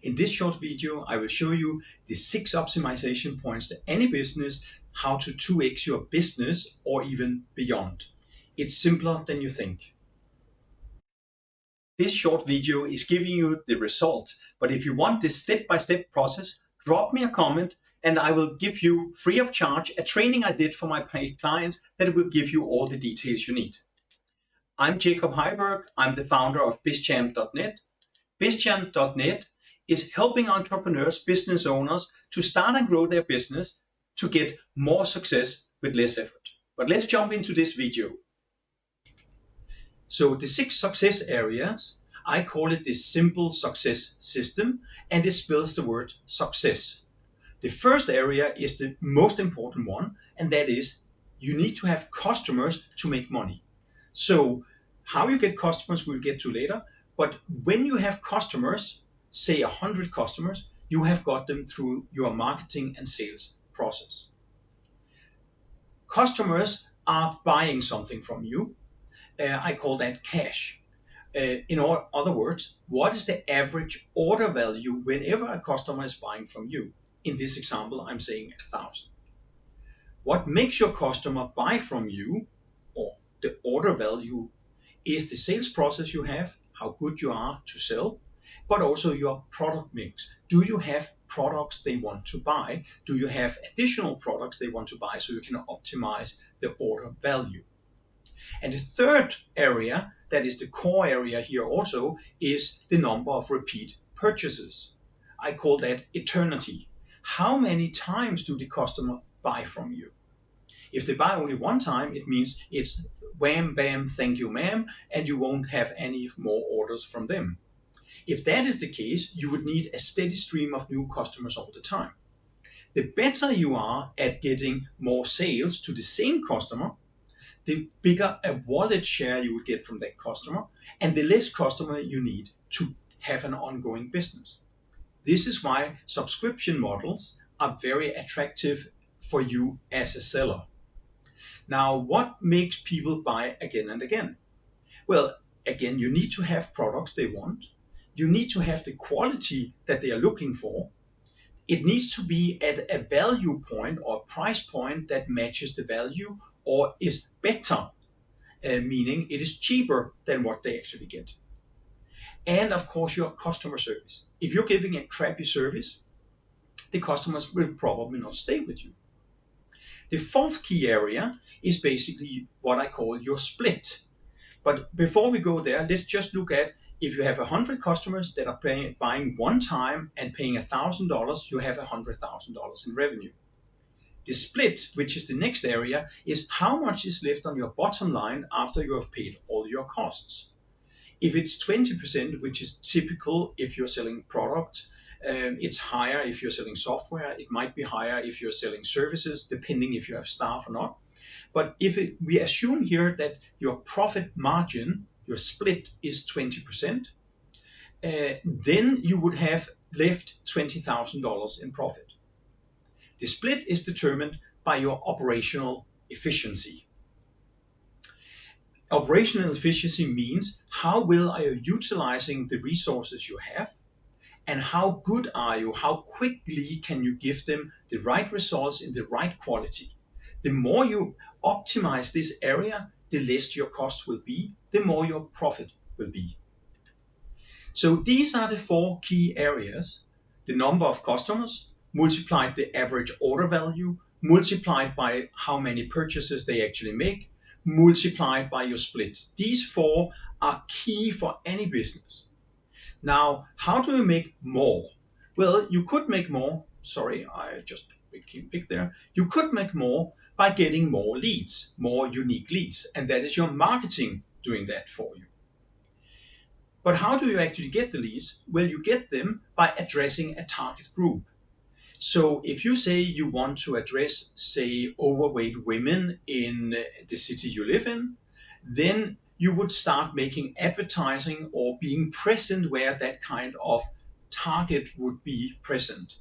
In this short video, I will show you the 6 optimization points to any business, how to 2x your business or even beyond. It's simpler than you think. This short video is giving you the result, but if you want this step-by-step process, drop me a comment and I will give you free of charge a training I did for my paid clients that will give you all the details you need. I'm Jacob Heiberg. I'm the founder of BizChamp.net. BizChamp.net is helping entrepreneurs, business owners to start and grow their business to get more success with less effort. But let's jump into this video. So the 6 success areas, I call it the simple success system, and it spells the word success. The first area is the most important one, and that is you need to have customers to make money. So how you get customers we'll get to later, but when you have customers, say 100 customers, you have got them through your marketing and sales process. Customers are buying something from you. I call that cash. In other words, what is the average order value whenever a customer is buying from you? In this example, I'm saying 1,000. What makes your customer buy from you, or the order value, is the sales process you have, how good you are to sell, but also your product mix. Do you have products they want to buy? Do you have additional products they want to buy so you can optimize the order value? And the third area, that is the core area here also, is the number of repeat purchases. I call that eternity. How many times do the customer buy from you? If they buy only one time, it means it's wham, bam, thank you, ma'am, and you won't have any more orders from them. If that is the case, you would need a steady stream of new customers all the time. The better you are at getting more sales to the same customer, the bigger a wallet share you would get from that customer, and the less customer you need to have an ongoing business. This is why subscription models are very attractive for you as a seller. Now, what makes people buy again and again? Well, again, you need to have products they want. You need to have the quality that they are looking for. It needs to be at a value point or price point that matches the value or is better, meaning it is cheaper than what they actually get. And of course, your customer service. If you're giving a crappy service, the customers will probably not stay with you. The fourth key area is basically what I call your split. But before we go there, let's just look at if you have 100 customers that are buying one time and paying $1,000, you have $100,000 in revenue. The split, which is the next area, is how much is left on your bottom line after you have paid all your costs. If it's 20%, which is typical if you're selling product, it's higher if you're selling software. It might be higher if you're selling services, depending if you have staff or not. But if we assume here that your profit margin, your split is 20%, then you would have left $20,000 in profit. The split is determined by your operational efficiency. Operational efficiency means how well are you utilizing the resources you have, and how good are you, how quickly can you give them the right results in the right quality. The more you optimize this area, the less your cost will be, the more your profit will be. So these are the 4 key areas: the number of customers, multiplied the average order value, multiplied by how many purchases they actually make, multiplied by your split. These 4 are key for any business. Now, how do you make more? Well, you could make more. Sorry, I just became big there. You could make more by getting more leads, more unique leads, and that is your marketing doing that for you. But how do you actually get the leads? Well, you get them by addressing a target group. So if you say you want to address, say, overweight women in the city you live in, then you would start making advertising or being present where that kind of target would be present.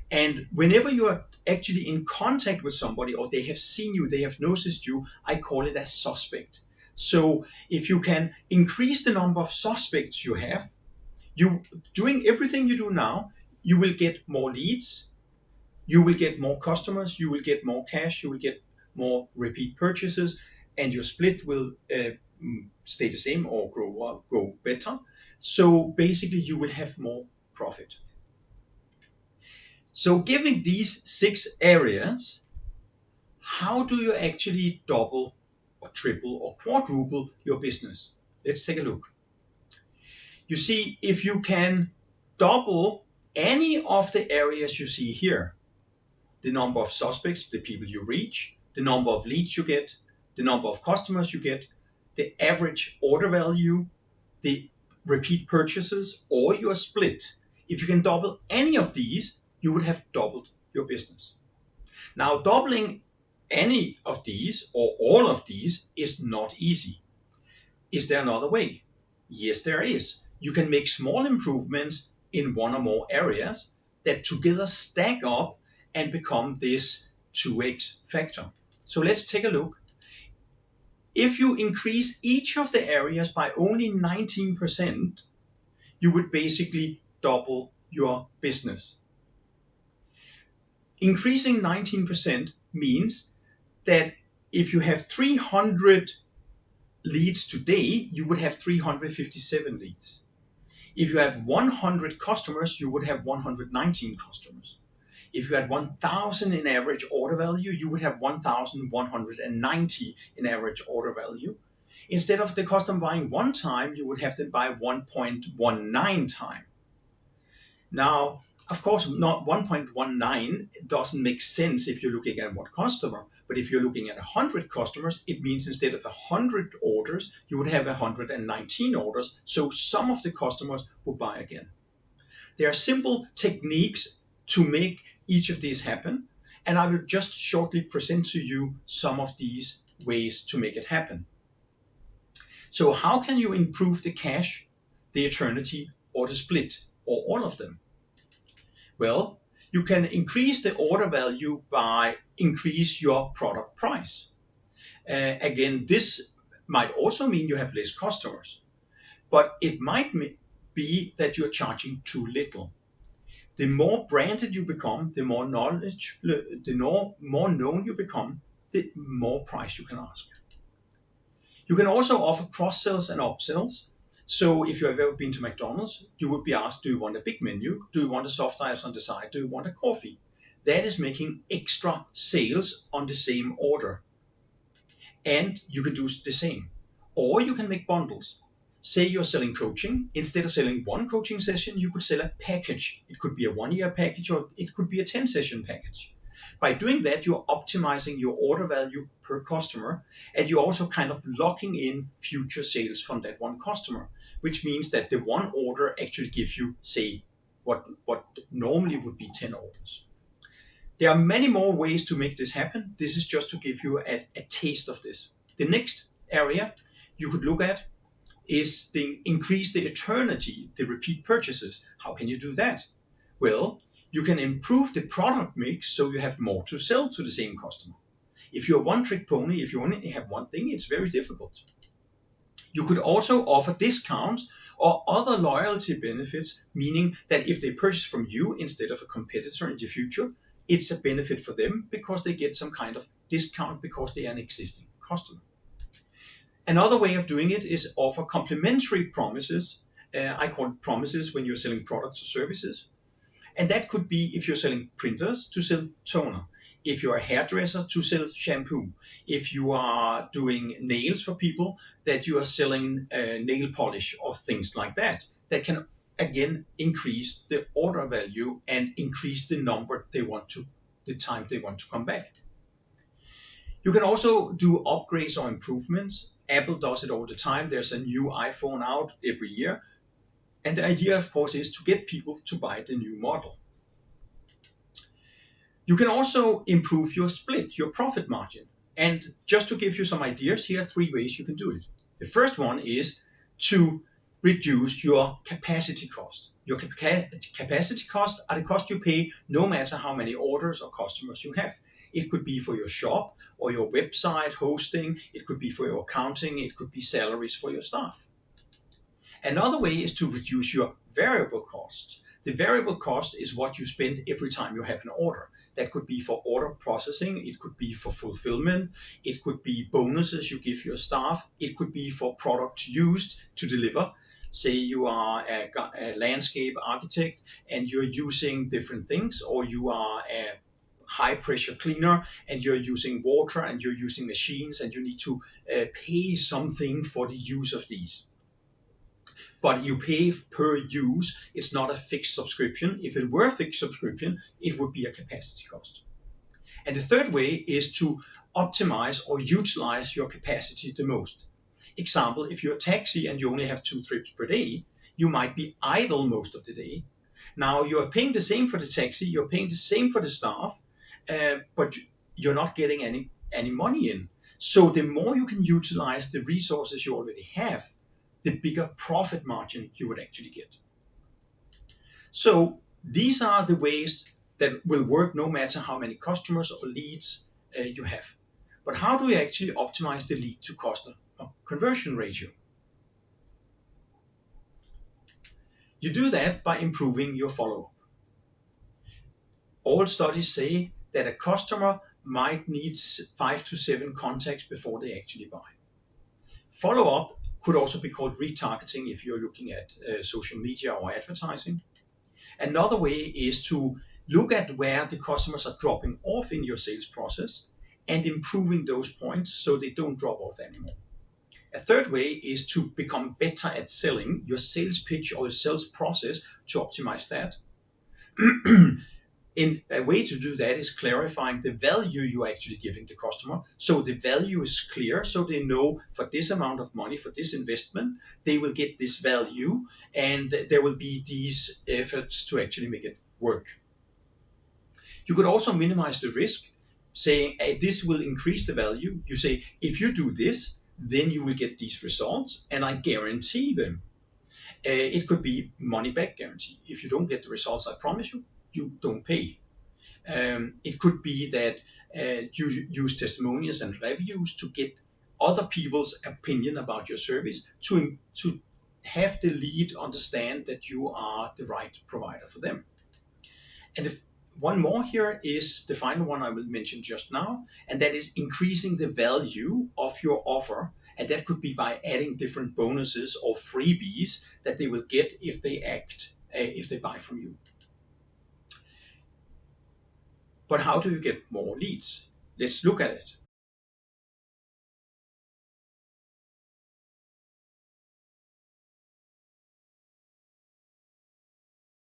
And whenever you are actually in contact with somebody or they have seen you, they have noticed you, I call it a suspect. So if you can increase the number of suspects you have, You doing everything you do now, you will get more leads, you will get more customers, you will get more cash, you will get more repeat purchases, and your split will stay the same or go better. So basically, you will have more profit. So, given these 6 areas, how do you actually double or triple or quadruple your business? Let's take a look. You see, if you can double any of the areas you see here, the number of suspects, the people you reach, the number of leads you get, the number of customers you get, the average order value, the repeat purchases, or your split. If you can double any of these, you would have doubled your business. Now, doubling any of these or all of these is not easy. Is there another way? Yes, there is. You can make small improvements in one or more areas that together stack up and become this 2x factor. So let's take a look. If you increase each of the areas by only 19%, you would basically double your business. Increasing 19% means that if you have 300 leads today, you would have 357 leads. If you have 100 customers, you would have 119 customers. If you had 1,000 in average order value, you would have 1,190 in average order value. Instead of the customer buying one time, you would have them buy 1.19 times. Now, of course, not 1.19 doesn't make sense if you're looking at one customer. But if you're looking at 100 customers, it means instead of 100 orders, you would have 119 orders. So some of the customers will buy again. There are simple techniques to make each of these happen. And I will just shortly present to you some of these ways to make it happen. So how can you improve the cash, the eternity, or the split, or all of them? Well, you can increase the order value by increase your product price. Again, this might also mean you have less customers, but it might be that you're charging too little. The more branded you become, the more knowledge, the more known you become, the more price you can ask. You can also offer cross-sells and upsells. So if you have ever been to McDonald's, you would be asked, do you want a big menu? Do you want a soft ice on the side? Do you want a coffee? That is making extra sales on the same order. And you can do the same. Or you can make bundles. Say you're selling coaching. Instead of selling one coaching session, you could sell a package. It could be a 1-year package or it could be a 10-session package. By doing that, you're optimizing your order value per customer, and you're also kind of locking in future sales from that one customer, which means that the one order actually gives you, say, what normally would be 10 orders. There are many more ways to make this happen. This is just to give you a taste of this. The next area you could look at is increase the eternity, the repeat purchases. How can you do that? Well, you can improve the product mix so you have more to sell to the same customer. If you're a one-trick pony, if you only have one thing, it's very difficult. You could also offer discounts or other loyalty benefits, meaning that if they purchase from you instead of a competitor in the future, it's a benefit for them because they get some kind of discount because they are an existing customer. Another way of doing it is offer complimentary promises. I call it promises when you're selling products or services. And that could be if you're selling printers, to sell toner. If you're a hairdresser, to sell shampoo. If you are doing nails for people, that you are selling nail polish or things like that. That can again increase the order value and increase the number the time they want to come back. You can also do upgrades or improvements. Apple does it all the time. There's a new iPhone out every year. And the idea, of course, is to get people to buy the new model. You can also improve your split, your profit margin. And just to give you some ideas, here are 3 ways you can do it. The first one is to reduce your capacity cost. Your capacity costs are the cost you pay no matter how many orders or customers you have. It could be for your shop or your website hosting. It could be for your accounting. It could be salaries for your staff. Another way is to reduce your variable costs. The variable cost is what you spend every time you have an order. That could be for order processing, it could be for fulfillment, it could be bonuses you give your staff, it could be for products used to deliver. Say you are a landscape architect and you're using different things, or you are a high pressure cleaner and you're using water and you're using machines and you need to pay something for the use of these. But you pay per use. It's not a fixed subscription. If it were a fixed subscription, it would be a capacity cost. And the third way is to optimize or utilize your capacity the most. Example, if you're a taxi and you only have 2 trips per day, you might be idle most of the day. Now you're paying the same for the taxi, you're paying the same for the staff, but you're not getting any money in. So the more you can utilize the resources you already have, the bigger profit margin you would actually get. So these are the ways that will work no matter how many customers or leads you have. But how do we actually optimize the lead to customer conversion ratio? You do that by improving your follow-up. All studies say that a customer might need 5 to 7 contacts before they actually buy. Follow-up could also be called retargeting if you're looking at social media or advertising. Another way is to look at where the customers are dropping off in your sales process and improving those points so they don't drop off anymore. A third way is to become better at selling your sales pitch or your sales process to optimize that. In a way to do that is clarifying the value you're actually giving the customer. So the value is clear, so they know for this amount of money, for this investment, they will get this value, and there will be these efforts to actually make it work. You could also minimize the risk, saying hey, this will increase the value. You say, if you do this, then you will get these results, and I guarantee them. It could be money back guarantee. If you don't get the results I promise you, you don't pay. It could be that you use testimonials and reviews to get other people's opinion about your service to have the lead understand that you are the right provider for them. And one more here is the final one I will mention just now, and that is increasing the value of your offer. And that could be by adding different bonuses or freebies that they will get if they buy from you. But how do you get more leads? Let's look at it.